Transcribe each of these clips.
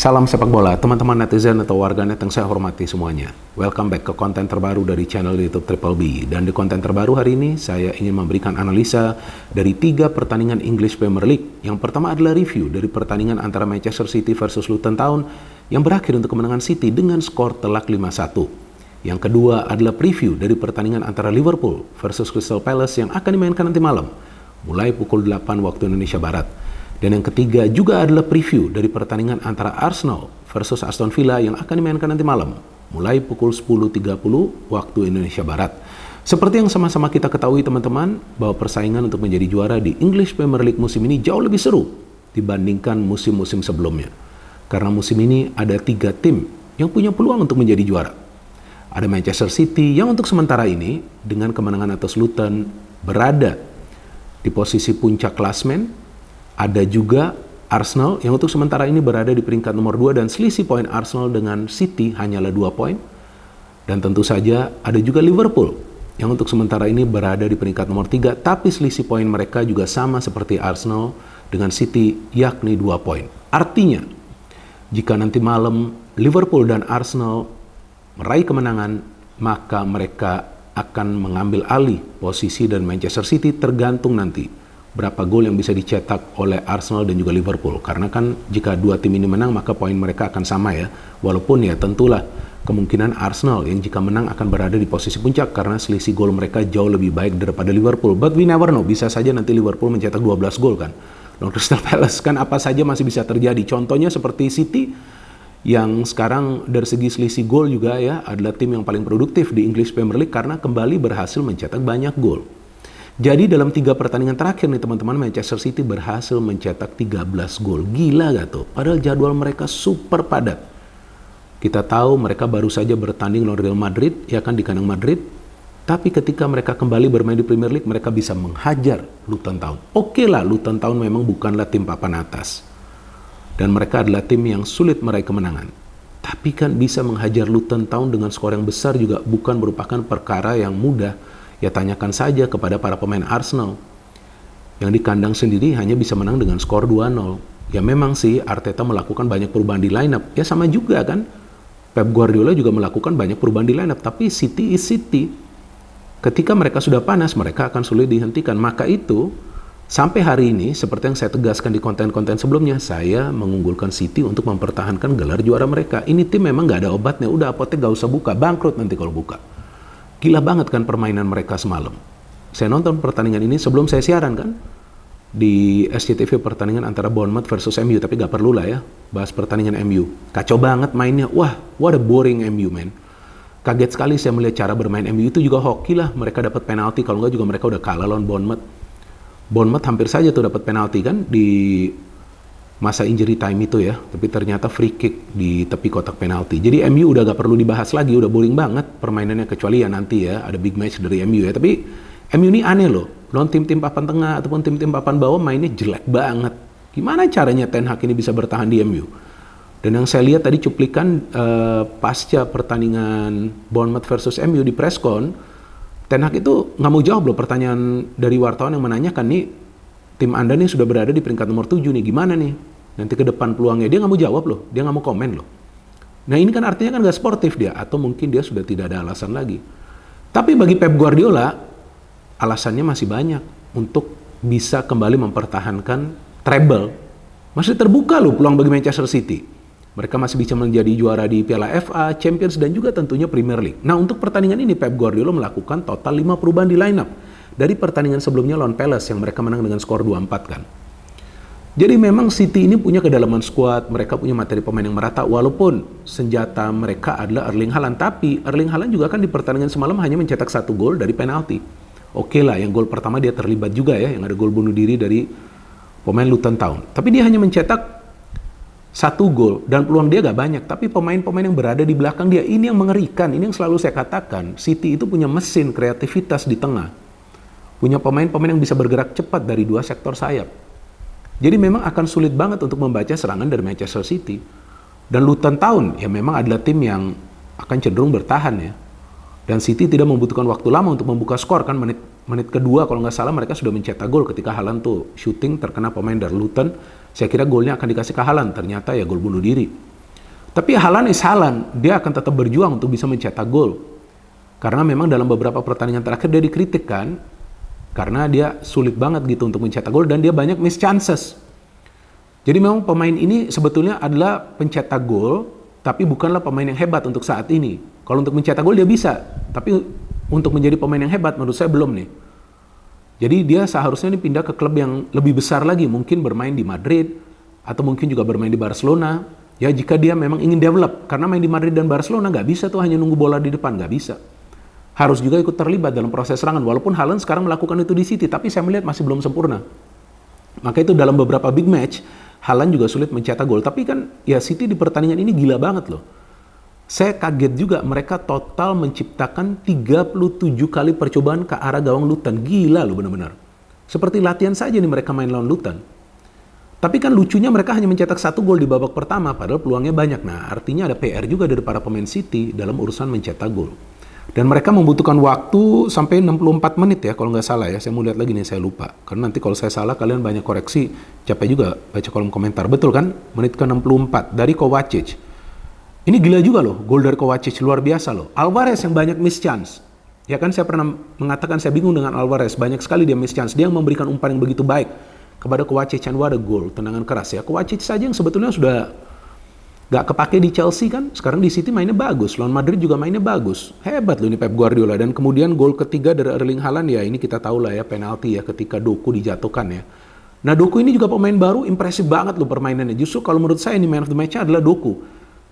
Salam sepak bola, teman-teman netizen atau warganet yang saya hormati semuanya. Welcome back ke konten terbaru dari channel YouTube Triple B. Dan di konten terbaru hari ini, saya ingin memberikan analisa dari 3 pertandingan English Premier League. Yang pertama adalah review dari pertandingan antara Manchester City versus Luton Town yang berakhir untuk kemenangan City dengan skor telak 5-1. Yang kedua adalah preview dari pertandingan antara Liverpool versus Crystal Palace yang akan dimainkan nanti malam, mulai pukul 8 waktu Indonesia Barat. Dan yang ketiga juga adalah preview dari pertandingan antara Arsenal versus Aston Villa yang akan dimainkan nanti malam, mulai pukul 10.30 waktu Indonesia Barat. Seperti yang sama-sama kita ketahui teman-teman, bahwa persaingan untuk menjadi juara di English Premier League musim ini jauh lebih seru dibandingkan musim-musim sebelumnya. Karena musim ini ada 3 tim yang punya peluang untuk menjadi juara. Ada Manchester City yang untuk sementara ini dengan kemenangan atas Luton berada di posisi puncak klasmen. Ada juga Arsenal yang untuk sementara ini berada di peringkat nomor 2 dan selisih poin Arsenal dengan City hanyalah 2 poin. Dan tentu saja ada juga Liverpool yang untuk sementara ini berada di peringkat nomor 3 tapi selisih poin mereka juga sama seperti Arsenal dengan City yakni 2 poin. Artinya jika nanti malam Liverpool dan Arsenal meraih kemenangan, maka mereka akan mengambil alih posisi dan Manchester City tergantung nanti berapa gol yang bisa dicetak oleh Arsenal dan juga Liverpool. Karena kan jika 2 tim ini menang maka poin mereka akan sama ya. Walaupun ya tentulah kemungkinan Arsenal yang jika menang akan berada di posisi puncak karena selisih gol mereka jauh lebih baik daripada Liverpool. But we never know, bisa saja nanti Liverpool mencetak 12 gol kan. Lawan Crystal Palace kan apa saja masih bisa terjadi. Contohnya seperti City yang sekarang dari segi selisih gol juga ya adalah tim yang paling produktif di English Premier League karena kembali berhasil mencetak banyak gol. Jadi dalam 3 pertandingan terakhir nih teman-teman, Manchester City berhasil mencetak 13 gol. Gila gak tuh? Padahal jadwal mereka super padat. Kita tahu mereka baru saja bertanding lawan Real Madrid, ya kan di kandang Madrid. Tapi ketika mereka kembali bermain di Premier League, mereka bisa menghajar Luton Town. Oke lah, Luton Town memang bukanlah tim papan atas. Dan mereka adalah tim yang sulit meraih kemenangan. Tapi kan bisa menghajar Luton Town dengan skor yang besar juga bukan merupakan perkara yang mudah. Ya tanyakan saja kepada para pemain Arsenal yang di kandang sendiri hanya bisa menang dengan skor 2-0. Ya memang sih Arteta melakukan banyak perubahan di lineup. Ya sama juga kan. Pep Guardiola juga melakukan banyak perubahan di lineup. Tapi City is City. Ketika mereka sudah panas, mereka akan sulit dihentikan. Maka itu sampai hari ini seperti yang saya tegaskan di konten-konten sebelumnya, saya mengunggulkan City untuk mempertahankan gelar juara mereka. Ini tim memang gak ada obatnya. Udah apotek gak usah buka. Bangkrut nanti kalau buka. Gila banget kan permainan mereka semalam. Saya nonton pertandingan ini sebelum saya siaran kan. Di SCTV pertandingan antara Bournemouth versus MU. Tapi gak perlu lah ya bahas pertandingan MU. Kacau banget mainnya. Wah, what a boring MU man. Kaget sekali saya melihat cara bermain MU itu juga hoki lah. Mereka dapat penalti. Kalau enggak juga mereka udah kalah lawan Bournemouth. Bournemouth hampir saja tuh dapat penalti kan di masa injury time itu ya, tapi ternyata free kick di tepi kotak penalti. Jadi MU udah gak perlu dibahas lagi, udah boring banget permainannya kecuali ya nanti ya ada big match dari MU ya. Tapi MU ini aneh loh, lawan tim-tim papan tengah ataupun tim-tim papan bawah mainnya jelek banget. Gimana caranya Ten Hag ini bisa bertahan di MU? Dan yang saya lihat tadi cuplikan pasca pertandingan Bournemouth versus MU di presscon, Ten Hag itu nggak mau jawab loh pertanyaan dari wartawan yang menanyakan nih, tim Anda nih sudah berada di peringkat nomor 7 nih, gimana nih? Nanti ke depan peluangnya, dia nggak mau jawab loh, dia nggak mau komen loh. Nah ini kan artinya kan nggak sportif dia, atau mungkin dia sudah tidak ada alasan lagi. Tapi bagi Pep Guardiola, alasannya masih banyak untuk bisa kembali mempertahankan treble. Masih terbuka loh peluang bagi Manchester City. Mereka masih bisa menjadi juara di Piala FA, Champions, dan juga tentunya Premier League. Nah untuk pertandingan ini Pep Guardiola melakukan total 5 perubahan di lineup. Dari pertandingan sebelumnya lawan Palace yang mereka menang dengan skor 2-4 kan. Jadi memang City ini punya kedalaman skuad, mereka punya materi pemain yang merata walaupun senjata mereka adalah Erling Haaland. Tapi Erling Haaland juga kan di pertandingan semalam hanya mencetak 1 gol dari penalti. Oke lah, yang gol pertama dia terlibat juga ya, yang ada gol bunuh diri dari pemain Luton Town. Tapi dia hanya mencetak 1 gol dan peluang dia gak banyak. Tapi pemain-pemain yang berada di belakang dia ini yang mengerikan, ini yang selalu saya katakan. City itu punya mesin kreativitas di tengah. Punya pemain-pemain yang bisa bergerak cepat dari 2 sektor sayap. Jadi memang akan sulit banget untuk membaca serangan dari Manchester City. Dan Luton Town ya memang adalah tim yang akan cenderung bertahan ya. Dan City tidak membutuhkan waktu lama untuk membuka skor kan, menit kedua kalau nggak salah mereka sudah mencetak gol ketika Haaland tuh shooting terkena pemain dari Luton. Saya kira golnya akan dikasih ke Haaland, ternyata ya gol bunuh diri. Tapi Haaland is Haaland, dia akan tetap berjuang untuk bisa mencetak gol. Karena memang dalam beberapa pertandingan terakhir dia dikritik kan, karena dia sulit banget gitu untuk mencetak gol dan dia banyak miss chances. Jadi memang pemain ini sebetulnya adalah pencetak gol, tapi bukanlah pemain yang hebat untuk saat ini. Kalau untuk mencetak gol dia bisa, tapi untuk menjadi pemain yang hebat menurut saya belum nih. Jadi dia seharusnya pindah ke klub yang lebih besar lagi, mungkin bermain di Madrid, atau mungkin juga bermain di Barcelona. Ya jika dia memang ingin develop, karena main di Madrid dan Barcelona nggak bisa tuh hanya nunggu bola di depan, nggak bisa. Harus juga ikut terlibat dalam proses serangan, walaupun Haaland sekarang melakukan itu di City, tapi saya melihat masih belum sempurna. Maka itu dalam beberapa big match, Haaland juga sulit mencetak gol. Tapi kan ya City di pertandingan ini gila banget loh. Saya kaget juga mereka total menciptakan 37 kali percobaan ke arah gawang Luton. Gila loh benar-benar. Seperti latihan saja nih mereka main lawan Luton. Tapi kan lucunya mereka hanya mencetak 1 gol di babak pertama, padahal peluangnya banyak. Nah artinya ada PR juga dari para pemain City dalam urusan mencetak gol. Dan mereka membutuhkan waktu sampai 64 menit ya, kalau nggak salah ya. Saya mau lihat lagi nih, saya lupa. Karena nanti kalau saya salah, kalian banyak koreksi. Capek juga baca kolom komentar. Betul kan? Menit ke-64 dari Kovacic. Ini gila juga loh, gol dari Kovacic. Luar biasa loh. Alvarez yang banyak miss chance. Ya kan saya pernah mengatakan saya bingung dengan Alvarez. Banyak sekali dia miss chance. Dia yang memberikan umpan yang begitu baik kepada Kovacic. And what a goal. Tendangan keras ya. Kovacic saja yang sebetulnya sudah gak kepake di Chelsea kan, sekarang di City mainnya bagus, lawan Madrid juga mainnya bagus. Hebat loh ini Pep Guardiola. Dan kemudian gol ketiga dari Erling Haaland ya ini kita tahu lah ya, penalti ya ketika Doku dijatuhkan ya. Nah Doku ini juga pemain baru, impresif banget loh permainannya. Justru kalau menurut saya ini man of the match-nya adalah Doku.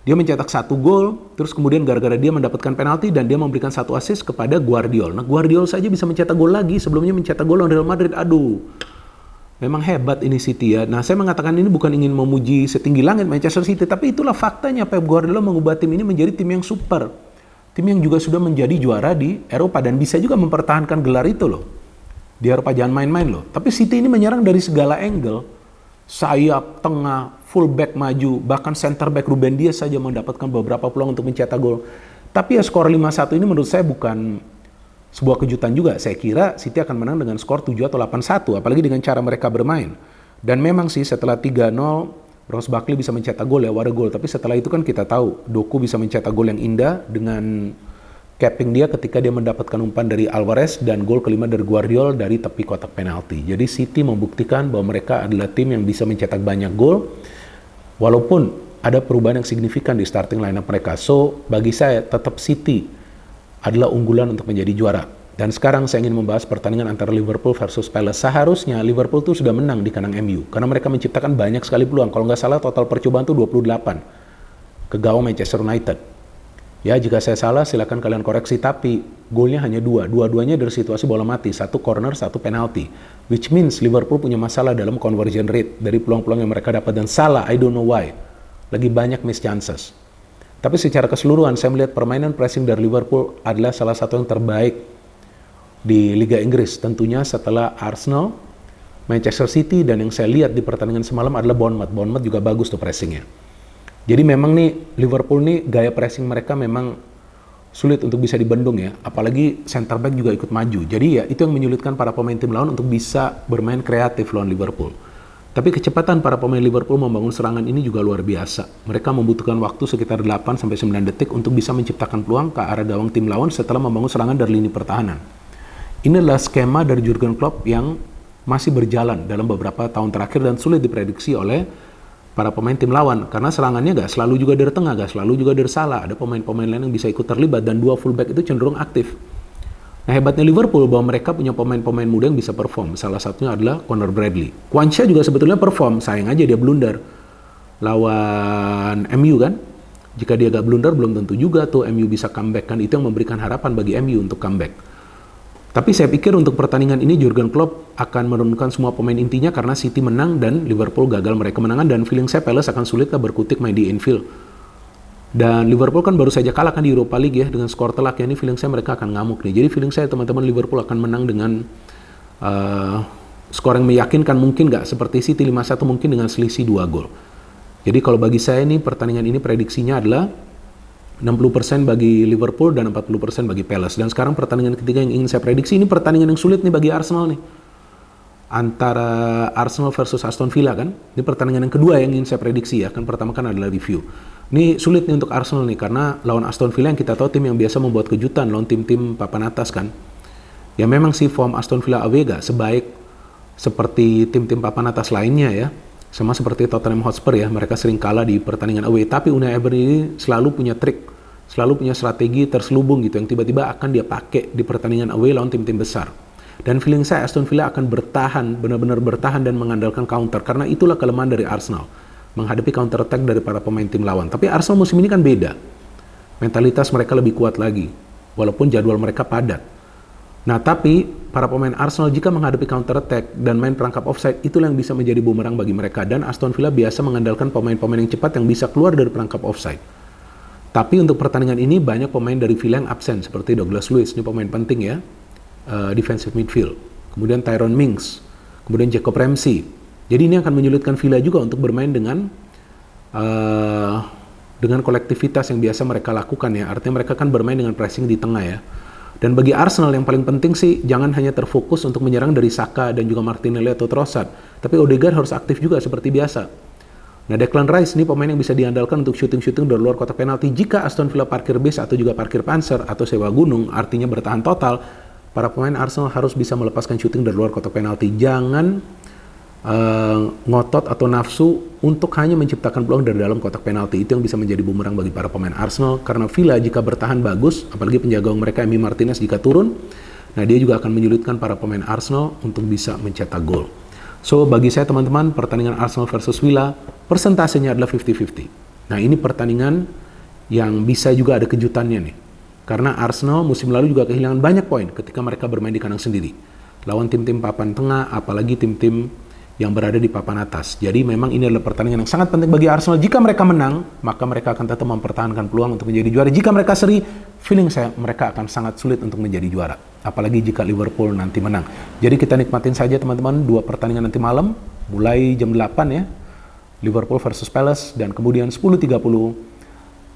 Dia mencetak 1 gol, terus kemudian gara-gara dia mendapatkan penalti dan dia memberikan 1 assist kepada Guardiola. Nah Guardiola saja bisa mencetak gol lagi, sebelumnya mencetak gol lawan Real Madrid. Aduh. Memang hebat ini City ya. Nah saya mengatakan ini bukan ingin memuji setinggi langit Manchester City, tapi itulah faktanya Pep Guardiola mengubah tim ini menjadi tim yang super. Tim yang juga sudah menjadi juara di Eropa dan bisa juga mempertahankan gelar itu loh. Di Eropa jangan main-main loh. Tapi City ini menyerang dari segala angle. Sayap, tengah, fullback maju, bahkan center back Ruben Dias saja mendapatkan beberapa peluang untuk mencetak gol. Tapi ya skor 5-1 ini menurut saya bukan sebuah kejutan juga. Saya kira City akan menang dengan skor 7 atau 8-1, apalagi dengan cara mereka bermain. Dan memang sih setelah 3-0, Ross Barkley bisa mencetak gol ya, what a goal. Tapi setelah itu kan kita tahu, Doku bisa mencetak gol yang indah dengan capping dia ketika dia mendapatkan umpan dari Alvarez dan gol kelima dari Guardiola dari tepi kotak penalti. Jadi City membuktikan bahwa mereka adalah tim yang bisa mencetak banyak gol, walaupun ada perubahan yang signifikan di starting lineup mereka. So, bagi saya tetap City adalah unggulan untuk menjadi juara. Dan sekarang saya ingin membahas pertandingan antara Liverpool versus Palace. Seharusnya Liverpool tuh sudah menang di kandang MU, karena mereka menciptakan banyak sekali peluang. Kalau nggak salah total percobaan tuh 28 ke gawang Manchester United. Ya jika saya salah silakan kalian koreksi, tapi golnya hanya 2. Dua-duanya dari situasi bola mati, 1 corner, 1 penalti. Which means Liverpool punya masalah dalam conversion rate dari peluang-peluang yang mereka dapat. Dan salah, I don't know why. Lagi banyak miss chances. Tapi secara keseluruhan saya melihat permainan pressing dari Liverpool adalah salah satu yang terbaik di Liga Inggris. Tentunya setelah Arsenal, Manchester City, dan yang saya lihat di pertandingan semalam adalah Bournemouth. Bournemouth juga bagus tuh pressingnya. Jadi memang nih Liverpool nih gaya pressing mereka memang sulit untuk bisa dibendung ya. Apalagi center back juga ikut maju. Jadi ya itu yang menyulitkan para pemain tim lawan untuk bisa bermain kreatif lawan Liverpool. Tapi kecepatan para pemain Liverpool membangun serangan ini juga luar biasa. Mereka membutuhkan waktu sekitar 8-9 detik untuk bisa menciptakan peluang ke arah gawang tim lawan setelah membangun serangan dari lini pertahanan. Ini adalah skema dari Jurgen Klopp yang masih berjalan dalam beberapa tahun terakhir dan sulit diprediksi oleh para pemain tim lawan. Karena serangannya gak selalu juga dari tengah, gak selalu juga dari salah. Ada pemain-pemain lain yang bisa ikut terlibat dan 2 fullback itu cenderung aktif. Nah hebatnya Liverpool bahwa mereka punya pemain-pemain muda yang bisa perform. Salah satunya adalah Conor Bradley. Quansah juga sebetulnya perform, sayang aja dia blunder lawan MU kan. Jika dia gak blunder belum tentu juga tuh MU bisa comeback kan. Itu yang memberikan harapan bagi MU untuk comeback. Tapi saya pikir untuk pertandingan ini Jurgen Klopp akan menurunkan semua pemain intinya karena City menang dan Liverpool gagal meraih kemenangan. Dan feeling saya Palace akan sulit berkutik main di Anfield. Dan Liverpool kan baru saja kalah kan di Europa League ya dengan skor telak ya. Ini feeling saya mereka akan ngamuk nih. Jadi feeling saya teman-teman Liverpool akan menang dengan skor yang meyakinkan, mungkin nggak seperti City 5-1, mungkin dengan selisih 2 gol. Jadi kalau bagi saya nih pertandingan ini prediksinya adalah 60% bagi Liverpool dan 40% bagi Palace. Dan sekarang pertandingan ketiga yang ingin saya prediksi ini pertandingan yang sulit nih bagi Arsenal nih. antara Arsenal versus Aston Villa kan. Ini pertandingan yang kedua yang ingin saya prediksi ya. Kan pertama kan adalah review. Ini sulit nih untuk Arsenal nih karena lawan Aston Villa yang kita tahu tim yang biasa membuat kejutan lawan tim-tim papan atas kan. Ya memang sih form Aston Villa away gak sebaik seperti tim-tim papan atas lainnya ya. Sama seperti Tottenham Hotspur ya, mereka sering kalah di pertandingan away. Tapi Unai Emery ini selalu punya trik, selalu punya strategi terselubung gitu yang tiba-tiba akan dia pakai di pertandingan away lawan tim-tim besar. Dan feeling saya Aston Villa akan bertahan, benar-benar bertahan dan mengandalkan counter. Karena itulah kelemahan dari Arsenal, menghadapi counter attack dari para pemain tim lawan. Tapi Arsenal musim ini kan beda. Mentalitas mereka lebih kuat lagi, walaupun jadwal mereka padat. Nah tapi para pemain Arsenal jika menghadapi counter attack dan main perangkap offside, itulah yang bisa menjadi bumerang bagi mereka. Dan Aston Villa biasa mengandalkan pemain-pemain yang cepat yang bisa keluar dari perangkap offside. Tapi untuk pertandingan ini banyak pemain dari Villa yang absen, seperti Douglas Luiz, ini pemain penting ya, defensive midfield. Kemudian Tyrone Mings, kemudian Jacob Ramsey. Jadi ini akan menyulitkan Villa juga untuk bermain dengan kolektivitas yang biasa mereka lakukan ya. Artinya mereka kan bermain dengan pressing di tengah ya. Dan bagi Arsenal yang paling penting sih jangan hanya terfokus untuk menyerang dari Saka dan juga Martinelli atau Trossard, tapi Odegaard harus aktif juga seperti biasa. Nah, Declan Rice ini pemain yang bisa diandalkan untuk shooting-shooting dari luar kotak penalti. Jika Aston Villa parkir bis atau juga parkir panser atau sewa gunung, artinya bertahan total, para pemain Arsenal harus bisa melepaskan shooting dari luar kotak penalti. Jangan ngotot atau nafsu untuk hanya menciptakan peluang dari dalam kotak penalti. Itu yang bisa menjadi bumerang bagi para pemain Arsenal, karena Villa jika bertahan bagus, apalagi penjaga gawang mereka Emi Martinez jika turun, nah dia juga akan menyulitkan para pemain Arsenal untuk bisa mencetak gol. So bagi saya teman-teman, pertandingan Arsenal versus Villa persentasenya adalah 50-50. Nah ini pertandingan yang bisa juga ada kejutannya nih, karena Arsenal musim lalu juga kehilangan banyak poin ketika mereka bermain di kandang sendiri lawan tim-tim papan tengah, apalagi tim-tim yang berada di papan atas. Jadi memang ini adalah pertandingan yang sangat penting bagi Arsenal. Jika mereka menang, maka mereka akan tetap mempertahankan peluang untuk menjadi juara. Jika mereka seri, feeling saya mereka akan sangat sulit untuk menjadi juara. Apalagi jika Liverpool nanti menang. Jadi kita nikmatin saja teman-teman dua pertandingan nanti malam, mulai jam 8 ya, Liverpool versus Palace, dan kemudian 10.30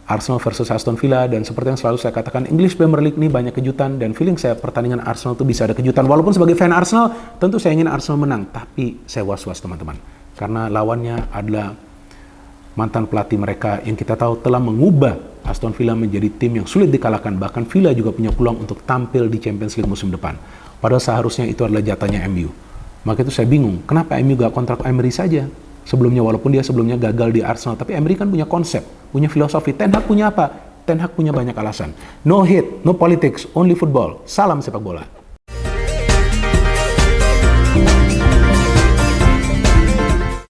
Arsenal versus Aston Villa. Dan seperti yang selalu saya katakan, English Premier League ini banyak kejutan, dan feeling saya pertandingan Arsenal itu bisa ada kejutan. Walaupun sebagai fan Arsenal, tentu saya ingin Arsenal menang, tapi saya was-was teman-teman, karena lawannya adalah mantan pelatih mereka yang kita tahu telah mengubah Aston Villa menjadi tim yang sulit dikalahkan. Bahkan Villa juga punya peluang untuk tampil di Champions League musim depan, padahal seharusnya itu adalah jatahnya MU. Maka itu saya bingung, kenapa MU gak kontrak Emery saja sebelumnya, walaupun dia sebelumnya gagal di Arsenal. Tapi Emery kan punya konsep, punya filosofi. Ten Hag punya apa? Ten Hag punya banyak alasan. No hate, no politics, only football. Salam sepak bola.